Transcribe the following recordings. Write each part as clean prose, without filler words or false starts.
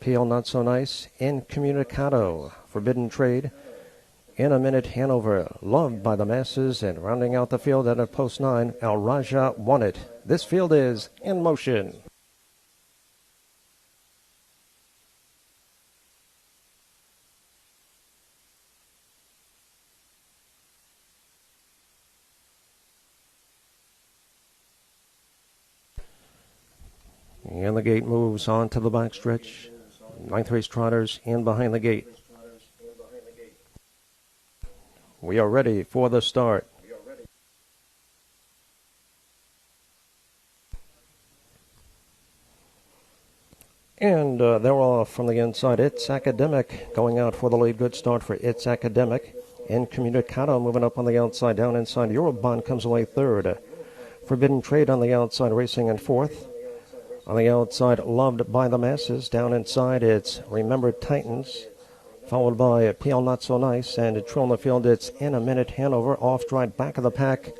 Peel Not So Nice, Incommunicado, Forbidden Trade, In a Minute Hanover, Loved by the Masses, and rounding out the field at a post 9, Alrajah One. This field is in motion. And the gate moves on to the backstretch. Ninth race trotters in behind the gate. We are ready for the start. And they're off from the inside. It's Academic going out for the lead. Good start for It's Academic. Incommunicado moving up on the outside. Down inside, Eurobond comes away third. Forbidden Trade on the outside, racing in fourth. On the outside, Loved by the Masses. Down inside, it's Remembered Titans, followed by Peel Not So Nice. And true on the field, it's In a Minute Hanover. Off stride, back of the pack,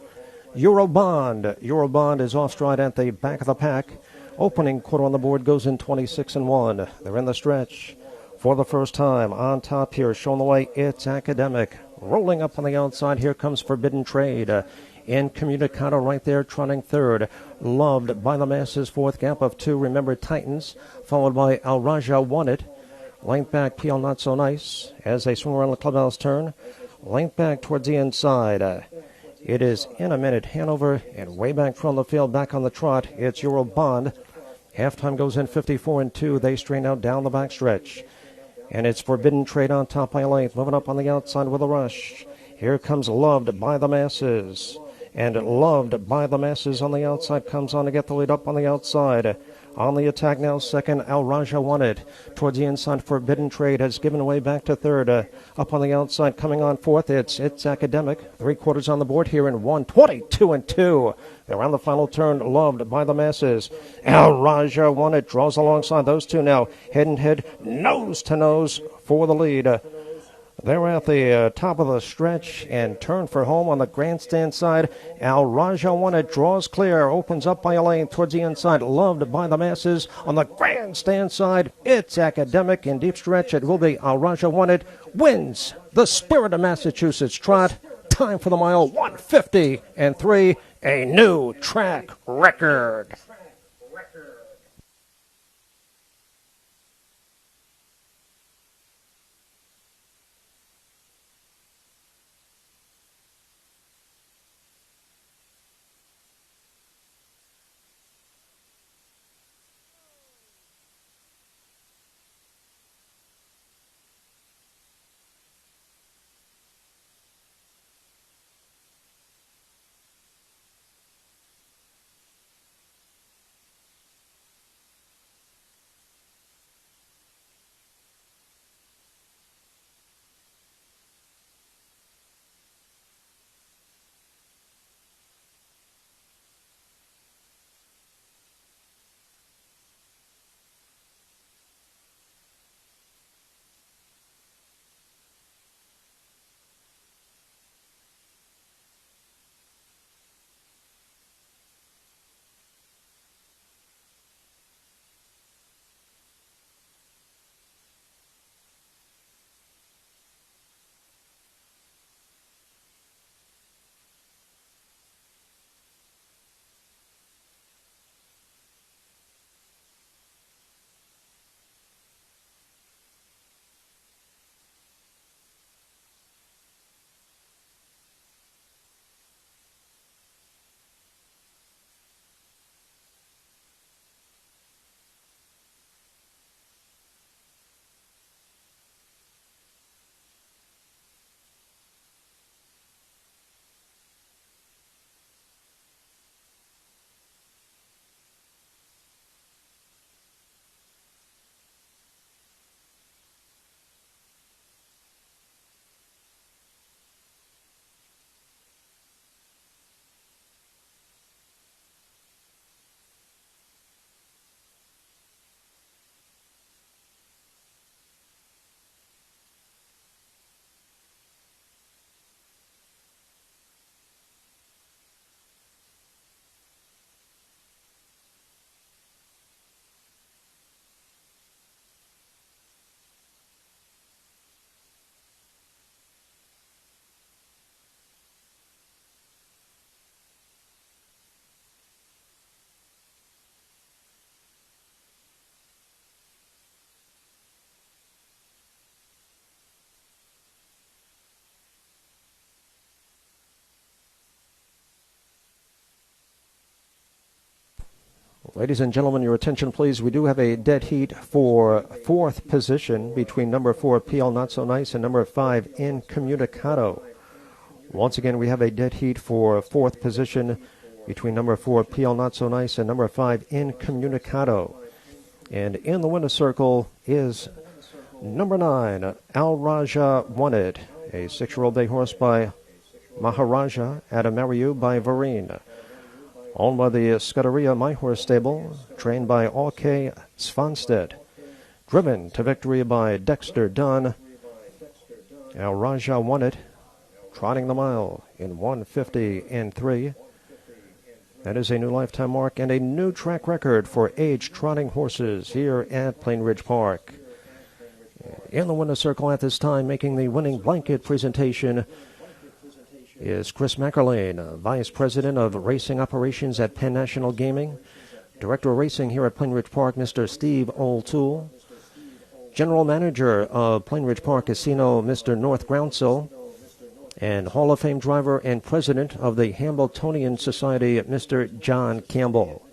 Eurobond. Eurobond is off stride at the back of the pack. Opening quarter on the board goes in 26-1. They're in the stretch for the first time. On top here, showing the way, It's Academic. Rolling up on the outside, here comes Forbidden Trade. Incommunicado right there, trotting third. Loved by the Masses, fourth. Gap of 2, Remember Titans, followed by Alrajah One. Length back, Peel Not So Nice as they swing around the clubhouse turn. Length back towards the inside. It is In a Minute Hanover, and way back from the field, back on the trot, it's Eurobond. Halftime goes in 54-2. They strain out down the backstretch. And it's Forbidden Trade on top by a length, moving up on the outside with a rush. Here comes Loved by the Masses. And Loved by the Masses on the outside comes on to get the lead up on the outside. On the attack now, second, Alrajah One. Towards the inside, Forbidden Trade has given away back to third. Up on the outside, coming on fourth, it's Academic. 3/4 on the board here in 1:22-2. They're on the final turn, Loved by the Masses. Alrajah One draws alongside those two now. Head and head, nose to nose for the lead. They're at the top of the stretch and turn for home on the grandstand side. Alrajah One draws clear, opens up by a lane towards the inside. Loved by the Masses on the grandstand side. It's Academic in deep stretch. It will be Alrajah One wins the Spirit of Massachusetts Trot. Time for the mile, 1:50-3, a new track record. Ladies and gentlemen, your attention please. We do have a dead heat for 4th position between number 4, PL Not So Nice, and number 5, Incommunicado. Once again, we have a dead heat for 4th position between number 4, PL Not So Nice, and number 5, Incommunicado. And in the winner's circle is number 9, Alrajah One, a 6-year-old bay horse by Maharajah at Amariu by Varine. Owned by the Scuderia My Horse Stable, trained by OK Svanstedt. Driven to victory by Dexter, Dunn. Alrajah One, trotting the mile in 1:50.3. That is a new lifetime mark and a new track record for age trotting horses here at Plainridge Park. In the winner's circle at this time, making the winning blanket presentation, is Chris McErlane, Vice President of Racing Operations at Penn National Gaming. Director of Racing here at Plainridge Park, Mr. Steve O'Toole. General Manager of Plainridge Park Casino, Mr. North Groundsell. And Hall of Fame driver and President of the Hambletonian Society, Mr. John Campbell.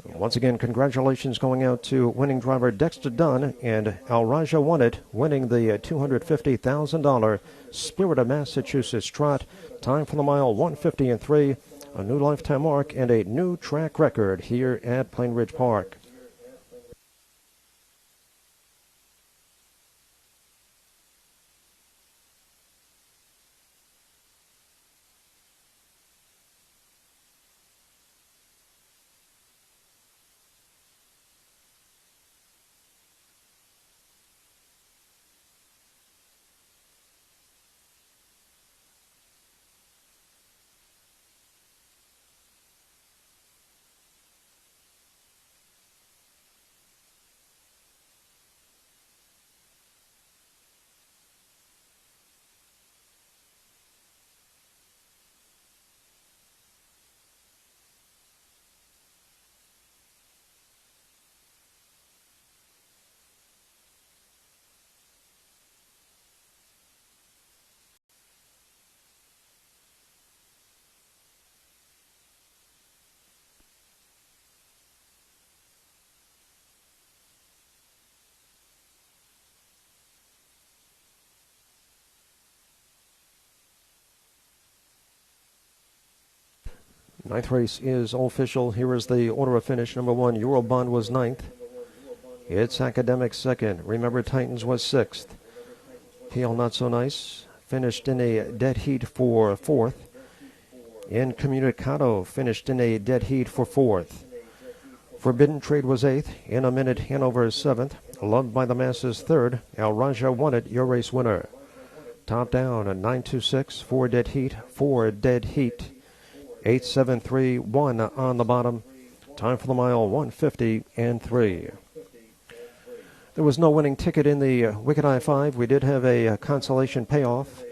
Once again, congratulations going out to winning driver Dexter Dunn and Alrajah One, winning the $250,000 Spirit of Massachusetts Trot. Time for the mile 1:50.3, a new lifetime mark and a new track record here at Plainridge Park. Ninth race is official. Here is the order of finish. Number 1, Eurobond was 9th. It's Academic 2nd. Remember Titans was 6th. PL Not So Nice finished in a dead heat for 4th. Incommunicado finished in a dead heat for 4th. Forbidden Trade was 8th. In a Minute, Hanover is 7th. Loved by the Masses 3rd. Alrajah One, your race winner. Top down at 926, 4 dead heat, 4 dead heat. 8-7-3-1 on the bottom. Time for the mile 1:50.3. There was no winning ticket in the Wicked Eye 5. We did have a consolation payoff.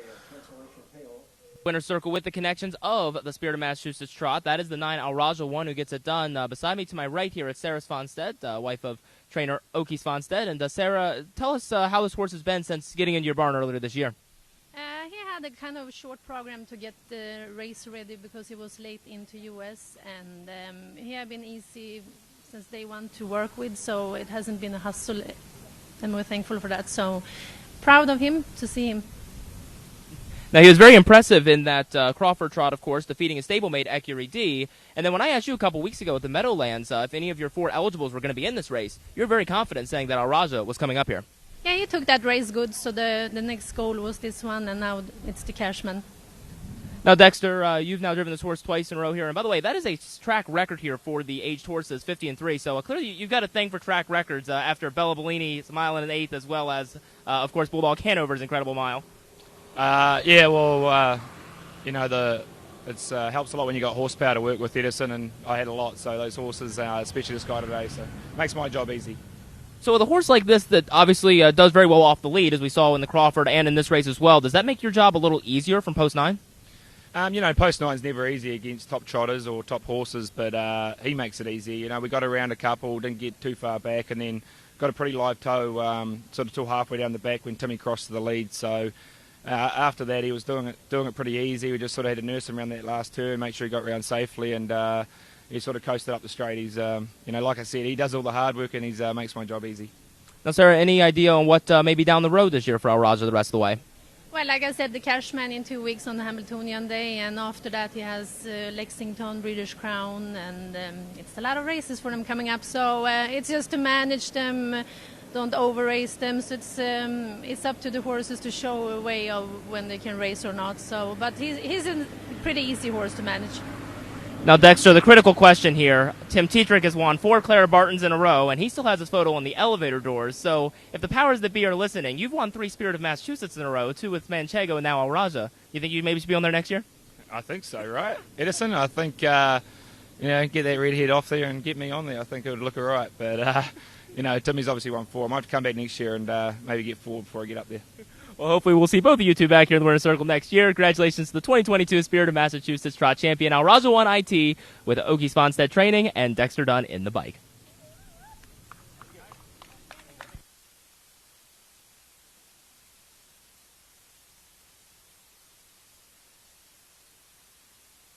Winner's circle with the connections of the Spirit of Massachusetts Trot. That is the 9 Alrajah One who gets it done. Beside me to my right here is Sarah Svanstedt, wife of trainer Oki Svanstedt. And Sarah, tell us how this horse has been since getting into your barn earlier this year. He had a kind of short program to get the race ready because he was late into US, and he had been easy since day one to work with, so it hasn't been a hustle, and we're thankful for that. So proud of him to see him. Now, he was very impressive in that Crawford trot, of course, defeating his stablemate, Ecurie D. And then when I asked you a couple weeks ago at the Meadowlands if any of your 4 eligibles were going to be in this race, you were very confident saying that Alrajah was coming up here. Yeah, he took that race good, so the next goal was this one, and now it's the Cashman. Now, Dexter, you've now driven this horse twice in a row here. And by the way, that is a track record here for the aged horses, 50-3. So clearly you've got a thing for track records after Bella Bellini's mile and an eighth, as well as, of course, Bulldog Hanover's incredible mile. Yeah, well, you know, it's helps a lot when you got horsepower to work with, Edison, and I had a lot, so those horses, especially this guy today, so it makes my job easy. So with a horse like this that obviously does very well off the lead, as we saw in the Crawford and in this race as well, does that make your job a little easier from post 9? You know, post 9's never easy against top trotters or top horses, but he makes it easy. You know, we got around a couple, didn't get too far back, and then got a pretty live toe sort of till halfway down the back when Timmy crossed to the lead. So after that, he was doing it pretty easy. We just sort of had to nurse him around that last turn, make sure he got around safely, and he sort of coasted up the straight. He's, like I said, he does all the hard work and he makes my job easy. Now, Sarah, any idea on what may be down the road this year for Alrajah the rest of the way? Well, like I said, the Cashman in 2 weeks on the Hamiltonian Day, and after that he has Lexington, British Crown, and it's a lot of races for them coming up. So it's just to manage them, don't over-race them. So it's up to the horses to show a way of when they can race or not. So, but he's a pretty easy horse to manage. Now, Dexter, the critical question here. Tim Tetrick has won 4 Clara Bartons in a row, and he still has his photo on the elevator doors. So if the powers that be are listening, you've won 3 Spirit of Massachusetts in a row, 2 with Manchego and now Alrajah. You think you maybe should be on there next year? I think so, right? Edison, I think, get that red head off there and get me on there. I think it would look all right. But, Timmy's obviously won 4. I might have to come back next year and maybe get 4 before I get up there. Well, hopefully we'll see both of you two back here in the winner's circle next year. Congratulations to the 2022 Spirit of Massachusetts Trot champion, Alrajah One IT, with Okie Svanstedt training and Dexter Dunn in the bike.